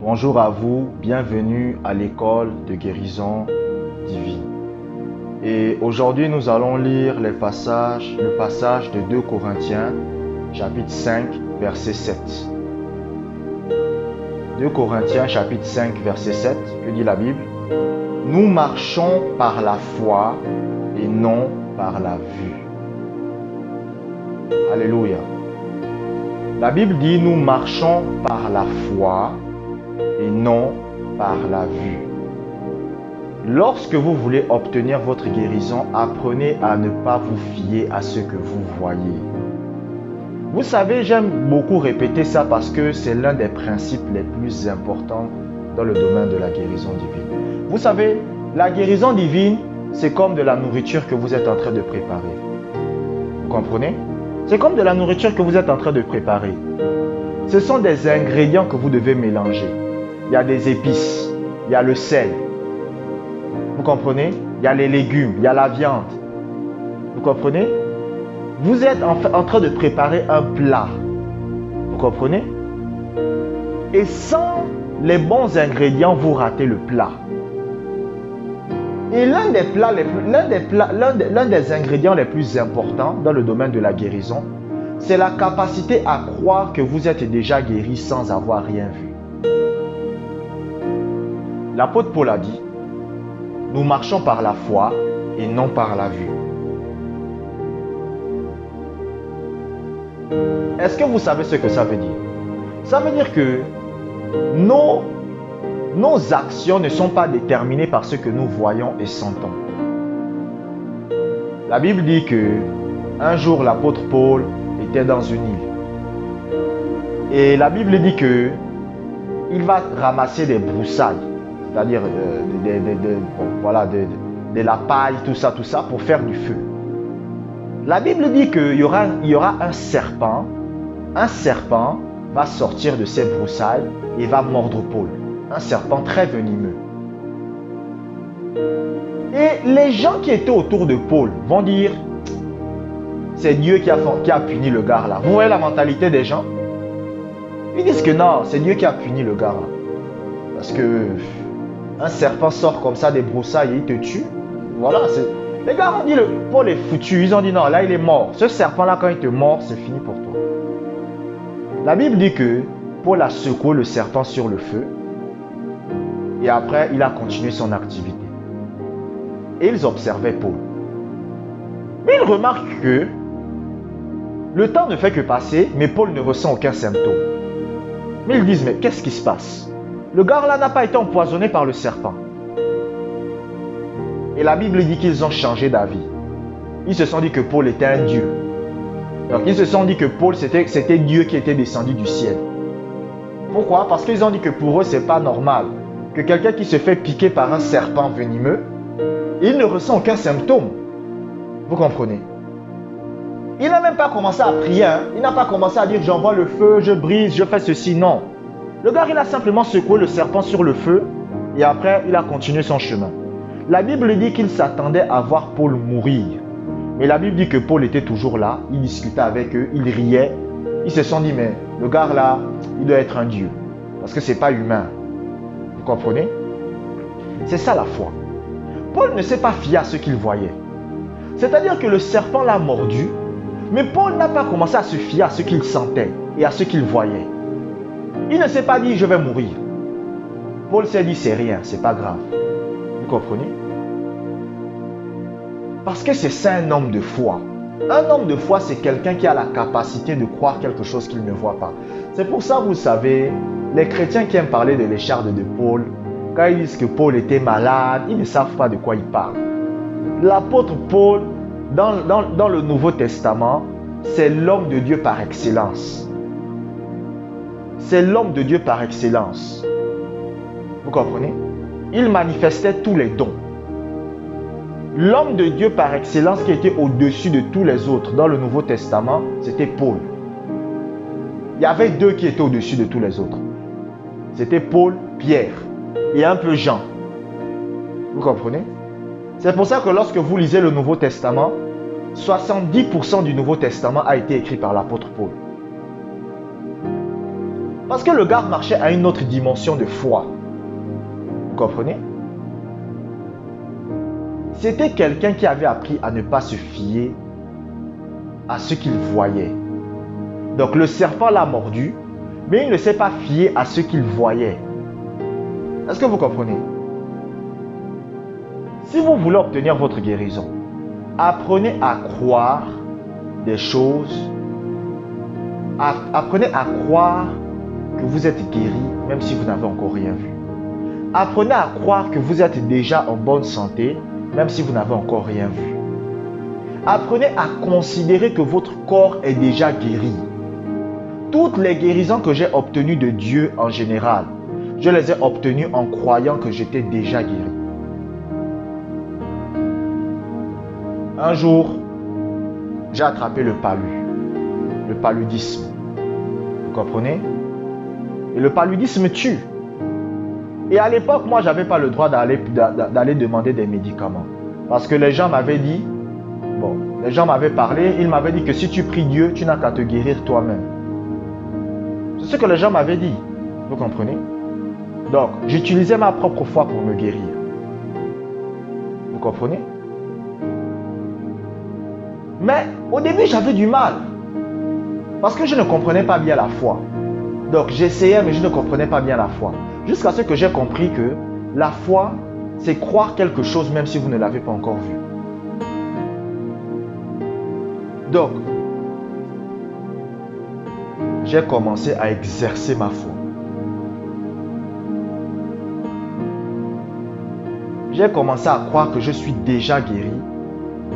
Bonjour à vous, bienvenue à l'école de guérison divine. Et aujourd'hui, nous allons lire le passage de 2 Corinthiens, chapitre 5, verset 7. 2 Corinthiens, chapitre 5, verset 7, que dit la Bible? Nous marchons par la foi et non par la vue. Alléluia. La Bible dit nous marchons par la foi et non par la vue. Lorsque vous voulez obtenir votre guérison, apprenez à ne pas vous fier à ce que vous voyez. Vous savez, j'aime beaucoup répéter ça parce que c'est l'un des principes les plus importants dans le domaine de la guérison divine. Vous savez, la guérison divine, c'est comme de la nourriture que vous êtes en train de préparer. Vous comprenez? C'est comme de la nourriture que vous êtes en train de préparer. Ce sont des ingrédients que vous devez mélanger. Il y a des épices, il y a le sel. Vous comprenez? Il y a les légumes, il y a la viande. Vous comprenez? Vous êtes en train de préparer un plat. Vous comprenez? Et sans les bons ingrédients, vous ratez le plat. Et l'un des ingrédients les plus importants dans le domaine de la guérison, c'est la capacité à croire que vous êtes déjà guéri sans avoir rien vu. L'apôtre Paul a dit, nous marchons par la foi et non par la vue. Est-ce que vous savez ce que ça veut dire? Ça veut dire que nos actions ne sont pas déterminées par ce que nous voyons et sentons. La Bible dit que un jour l'apôtre Paul était dans une île. Et la Bible dit que il va ramasser des broussailles, c'est-à-dire de la paille, tout ça, pour faire du feu. La Bible dit qu'il y aura un serpent. Un serpent va sortir de ces broussailles et va mordre Paul. Un serpent très venimeux. Et les gens qui étaient autour de Paul vont dire, c'est Dieu qui a puni le gars là. Vous voyez la mentalité des gens? Ils disent que non, c'est Dieu qui a puni le gars là. Parce que un serpent sort comme ça des broussailles et il te tue. Voilà, les gars ont dit, Paul est foutu. Ils ont dit non, là il est mort. Ce serpent là, quand il te mord, c'est fini pour toi. La Bible dit que Paul a secoué le serpent sur le feu. Et après, il a continué son activité. Et ils observaient Paul. Mais ils remarquent que le temps ne fait que passer, mais Paul ne ressent aucun symptôme. Mais ils disent, mais qu'est-ce qui se passe? Le gars là n'a pas été empoisonné par le serpent. Et la Bible dit qu'ils ont changé d'avis. Ils se sont dit que Paul était un dieu. Donc ils se sont dit que Paul c'était Dieu qui était descendu du ciel. Pourquoi? Parce qu'ils ont dit que pour eux c'est pas normal que quelqu'un qui se fait piquer par un serpent venimeux, il ne ressent aucun symptôme. Vous comprenez? Il n'a même pas commencé à prier. Il n'a pas commencé à dire j'envoie le feu, je brise, je fais ceci. Non. Le gars il a simplement secoué le serpent sur le feu et après il a continué son chemin. La Bible dit qu'il s'attendait à voir Paul mourir. Mais la Bible dit que Paul était toujours là, il discutait avec eux, il riait. Ils se sont dit, mais le gars là, il doit être un dieu. Parce que c'est pas humain. Vous comprenez? C'est ça la foi. Paul ne s'est pas fié à ce qu'il voyait. C'est-à-dire que le serpent l'a mordu, mais Paul n'a pas commencé à se fier à ce qu'il sentait et à ce qu'il voyait. Il ne s'est pas dit, je vais mourir. Paul s'est dit, c'est rien, c'est pas grave. Vous comprenez? Parce que c'est ça un homme de foi. Un homme de foi, c'est quelqu'un qui a la capacité de croire quelque chose qu'il ne voit pas. C'est pour ça, vous savez, les chrétiens qui aiment parler de l'écharde de Paul, quand ils disent que Paul était malade, ils ne savent pas de quoi il parle. L'apôtre Paul, dans le Nouveau Testament, c'est l'homme de Dieu par excellence. C'est l'homme de Dieu par excellence. Vous comprenez? Il manifestait tous les dons. L'homme de Dieu par excellence qui était au-dessus de tous les autres dans le Nouveau Testament, c'était Paul. Il y avait deux qui étaient au-dessus de tous les autres. C'était Paul, Pierre et un peu Jean. Vous comprenez? C'est pour ça que lorsque vous lisez le Nouveau Testament, 70% du Nouveau Testament a été écrit par l'apôtre Paul. Parce que le gars marchait à une autre dimension de foi. Vous comprenez? C'était quelqu'un qui avait appris à ne pas se fier à ce qu'il voyait. Donc le serpent l'a mordu, mais il ne s'est pas fié à ce qu'il voyait. Est-ce que vous comprenez? Si vous voulez obtenir votre guérison, apprenez à croire des choses. Apprenez à croire que vous êtes guéri, même si vous n'avez encore rien vu. Apprenez à croire que vous êtes déjà en bonne santé, même si vous n'avez encore rien vu. Apprenez à considérer que votre corps est déjà guéri. Toutes les guérisons que j'ai obtenues de Dieu en général, je les ai obtenues en croyant que j'étais déjà guéri. Un jour, j'ai attrapé le paludisme. Vous comprenez? Et le paludisme tue. Et à l'époque, moi, je n'avais pas le droit d'aller demander des médicaments. Parce que les gens m'avaient dit, les gens m'avaient parlé, ils m'avaient dit que si tu pries Dieu, tu n'as qu'à te guérir toi-même. C'est ce que les gens m'avaient dit. Vous comprenez? Donc, j'utilisais ma propre foi pour me guérir. Vous comprenez? Mais au début, j'avais du mal. Parce que je ne comprenais pas bien la foi. Donc, j'essayais, mais je ne comprenais pas bien la foi. Jusqu'à ce que j'ai compris que la foi, c'est croire quelque chose même si vous ne l'avez pas encore vu. Donc, j'ai commencé à exercer ma foi. J'ai commencé à croire que je suis déjà guéri,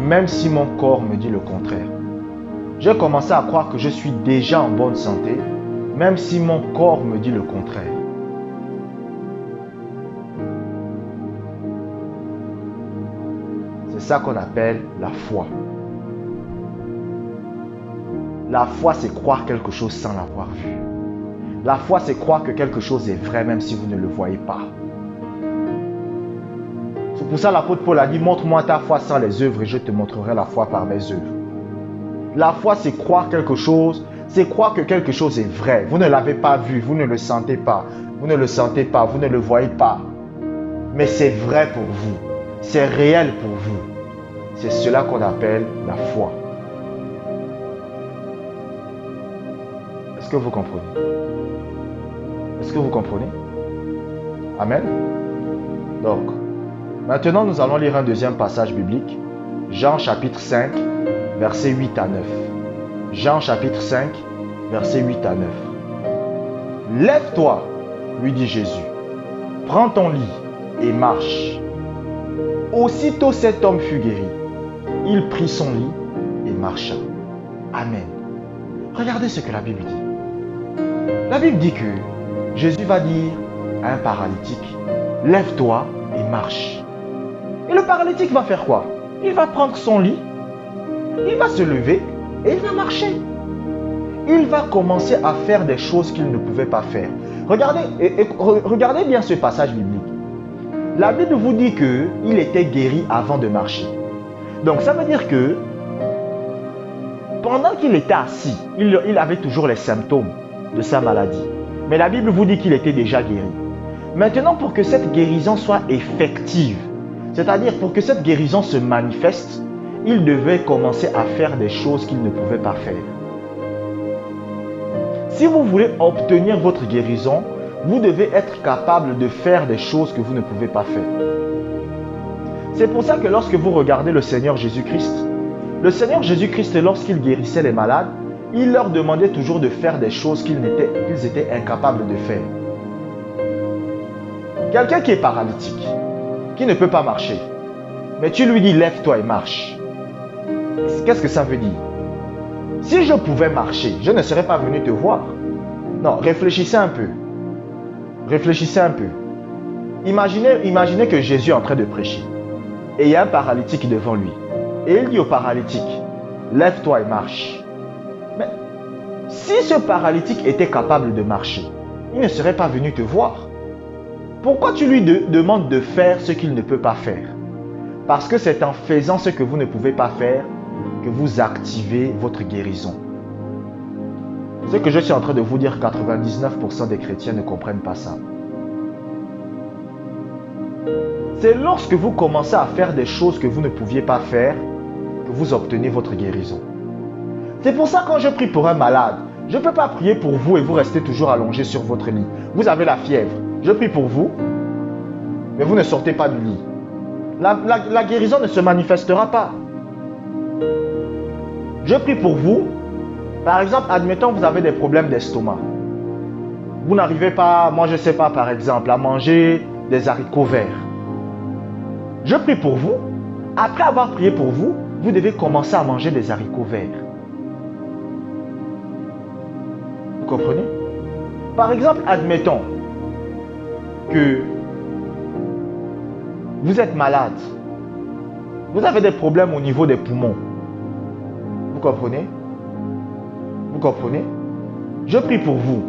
même si mon corps me dit le contraire. J'ai commencé à croire que je suis déjà en bonne santé, même si mon corps me dit le contraire. C'est ça qu'on appelle la foi. La foi, c'est croire quelque chose sans l'avoir vu. La foi, c'est croire que quelque chose est vrai même si vous ne le voyez pas. C'est pour ça que l'apôtre Paul a dit, montre-moi ta foi sans les œuvres et je te montrerai la foi par mes œuvres. La foi, c'est croire quelque chose, c'est croire que quelque chose est vrai. Vous ne l'avez pas vu, vous ne le sentez pas, vous ne le sentez pas, vous ne le voyez pas. Mais c'est vrai pour vous, c'est réel pour vous. C'est cela qu'on appelle la foi. Est-ce que vous comprenez? Est-ce que vous comprenez? Amen. Donc, maintenant nous allons lire un deuxième passage biblique. Jean chapitre 5, versets 8 à 9. Jean chapitre 5, versets 8 à 9. Lève-toi, lui dit Jésus. Prends ton lit et marche. Aussitôt cet homme fut guéri. Il prit son lit et marcha. Amen. Regardez ce que la Bible dit. La Bible dit que Jésus va dire à un paralytique, lève-toi et marche. Et le paralytique va faire quoi? Il va prendre son lit, il va se lever et il va marcher. Il va commencer à faire des choses qu'il ne pouvait pas faire. Regardez bien ce passage biblique. La Bible vous dit qu'il était guéri avant de marcher. Donc ça veut dire que pendant qu'il était assis, il avait toujours les symptômes de sa maladie. Mais la Bible vous dit qu'il était déjà guéri. Maintenant, pour que cette guérison soit effective, c'est-à-dire pour que cette guérison se manifeste, il devait commencer à faire des choses qu'il ne pouvait pas faire. Si vous voulez obtenir votre guérison, vous devez être capable de faire des choses que vous ne pouvez pas faire. C'est pour ça que lorsque vous regardez le Seigneur Jésus-Christ, lorsqu'il guérissait les malades, il leur demandait toujours de faire des choses qu'ils étaient incapables de faire. Quelqu'un qui est paralytique, qui ne peut pas marcher, mais tu lui dis lève-toi et marche. Qu'est-ce que ça veut dire? Si je pouvais marcher, je ne serais pas venu te voir. Non, réfléchissez un peu. Réfléchissez un peu. Imaginez que Jésus est en train de prêcher. Et il y a un paralytique devant lui. Et il dit au paralytique, lève-toi et marche. Mais si ce paralytique était capable de marcher, il ne serait pas venu te voir. Pourquoi tu lui demandes de faire ce qu'il ne peut pas faire? Parce que c'est en faisant ce que vous ne pouvez pas faire que vous activez votre guérison. Ce que je suis en train de vous dire, 99% des chrétiens ne comprennent pas ça. C'est lorsque vous commencez à faire des choses que vous ne pouviez pas faire que vous obtenez votre guérison. C'est pour ça que quand je prie pour un malade, je ne peux pas prier pour vous et vous restez toujours allongé sur votre lit. Vous avez la fièvre. Je prie pour vous, mais vous ne sortez pas du lit. La guérison ne se manifestera pas. Je prie pour vous. Par exemple, admettons que vous avez des problèmes d'estomac. Vous n'arrivez pas, moi je ne sais pas par exemple, à manger des haricots verts. Je prie pour vous. Après avoir prié pour vous, vous devez commencer à manger des haricots verts. Vous comprenez? Par exemple, admettons que vous êtes malade. Vous avez des problèmes au niveau des poumons. Vous comprenez? Vous comprenez? Je prie pour vous.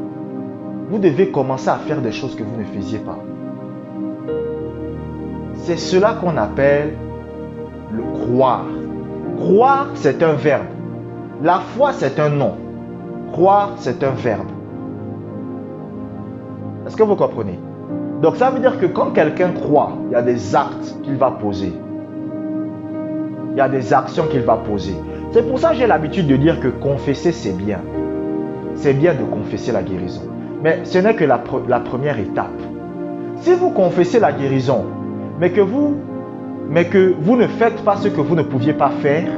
Vous devez commencer à faire des choses que vous ne faisiez pas. C'est cela qu'on appelle le croire. Croire, c'est un verbe. La foi, c'est un nom. Croire, c'est un verbe. Est-ce que vous comprenez? Donc ça veut dire que quand quelqu'un croit, il y a des actes qu'il va poser. Il y a des actions qu'il va poser. C'est pour ça que j'ai l'habitude de dire que confesser, c'est bien. C'est bien de confesser la guérison. Mais ce n'est que la première étape. Si vous confessez la guérison, mais que vous ne faites pas ce que vous ne pouviez pas faire,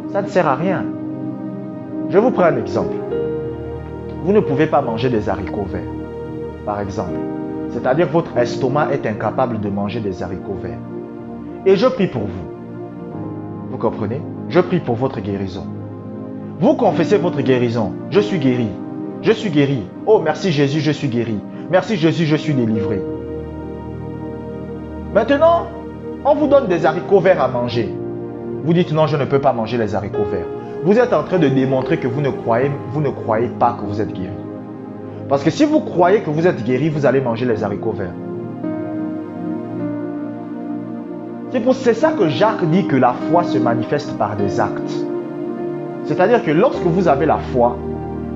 ça ne sert à rien. Je vous prends un exemple. Vous ne pouvez pas manger des haricots verts, par exemple. C'est-à-dire que votre estomac est incapable de manger des haricots verts. Et je prie pour vous. Vous comprenez? Je prie pour votre guérison. Vous confessez votre guérison. Je suis guéri. Je suis guéri. Oh, merci Jésus, je suis guéri. Merci Jésus, je suis délivré. Maintenant, on vous donne des haricots verts à manger. Vous dites non, je ne peux pas manger les haricots verts. Vous êtes en train de démontrer que vous ne croyez pas que vous êtes guéri. Parce que si vous croyez que vous êtes guéri, vous allez manger les haricots verts. C'est ça que Jacques dit que la foi se manifeste par des actes. C'est-à-dire que lorsque vous avez la foi,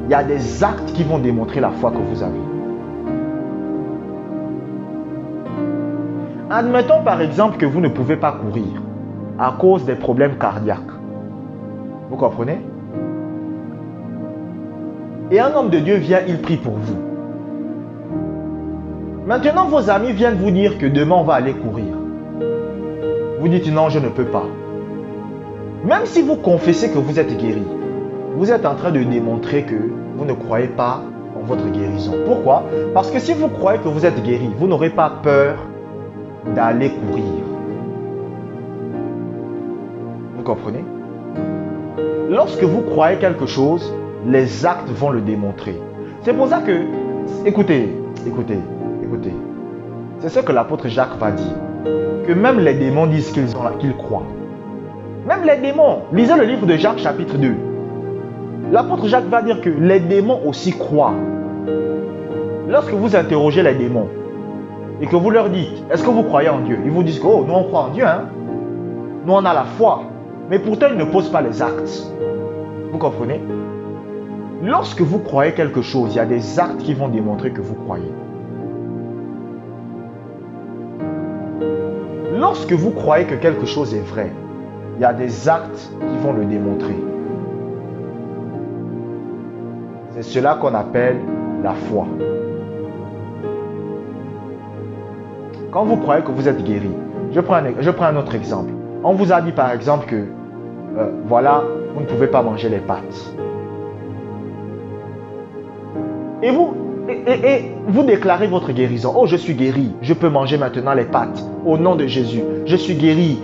il y a des actes qui vont démontrer la foi que vous avez. Admettons par exemple que vous ne pouvez pas courir à cause des problèmes cardiaques. Vous comprenez? Et un homme de Dieu vient, il prie pour vous. Maintenant, vos amis viennent vous dire que demain on va aller courir. Vous dites non, je ne peux pas. Même si vous confessez que vous êtes guéri, vous êtes en train de démontrer que vous ne croyez pas en votre guérison. Pourquoi? Parce que si vous croyez que vous êtes guéri, vous n'aurez pas peur d'aller courir. Vous comprenez? Lorsque vous croyez quelque chose, les actes vont le démontrer. C'est pour ça que, écoutez. C'est ce que l'apôtre Jacques va dire. Que même les démons disent qu'ils croient. Même les démons. Lisez le livre de Jacques chapitre 2. L'apôtre Jacques va dire que les démons aussi croient. Lorsque vous interrogez les démons et que vous leur dites, est-ce que vous croyez en Dieu? Ils vous disent que oh, nous on croit en Dieu. Hein? Nous on a la foi. Mais pourtant ils ne posent pas les actes. Vous comprenez? Lorsque vous croyez quelque chose, il y a des actes qui vont démontrer que vous croyez. Lorsque vous croyez que quelque chose est vrai, il y a des actes qui vont le démontrer. C'est cela qu'on appelle la foi. Quand vous croyez que vous êtes guéri, je prends un autre exemple. On vous a dit par exemple que voilà, vous ne pouvez pas manger les pâtes. Et vous déclarez votre guérison. Oh, je suis guéri. Je peux manger maintenant les pâtes. Au nom de Jésus. Je suis guéri.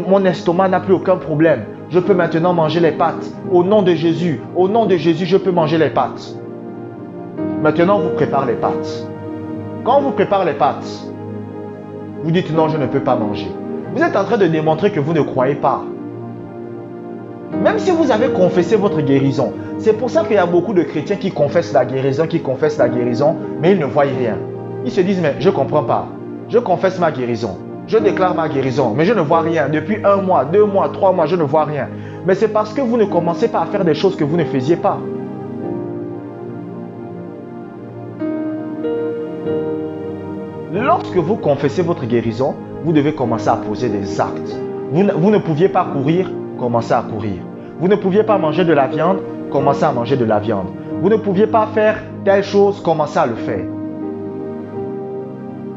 Mon estomac n'a plus aucun problème. Je peux maintenant manger les pâtes. Au nom de Jésus. Au nom de Jésus, je peux manger les pâtes. Maintenant, on vous prépare les pâtes. Quand on vous prépare les pâtes, vous dites non, je ne peux pas manger. Vous êtes en train de démontrer que vous ne croyez pas. Même si vous avez confessé votre guérison, c'est pour ça qu'il y a beaucoup de chrétiens qui confessent la guérison, mais ils ne voient rien. Ils se disent, mais je ne comprends pas. Je confesse ma guérison. Je déclare ma guérison, mais je ne vois rien. Depuis 1 mois, 2 mois, 3 mois, je ne vois rien. Mais c'est parce que vous ne commencez pas à faire des choses que vous ne faisiez pas. Lorsque vous confessez votre guérison, vous devez commencer à poser des actes. Vous ne pouviez pas courir, commencez à courir. Vous ne pouviez pas manger de la viande, commencez à manger de la viande. Vous ne pouviez pas faire telle chose, commencez à le faire.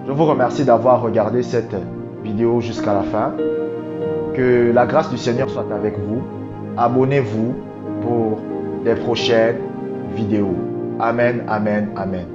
Je vous remercie d'avoir regardé cette vidéo jusqu'à la fin. Que la grâce du Seigneur soit avec vous. Abonnez-vous pour les prochaines vidéos. Amen, amen, amen.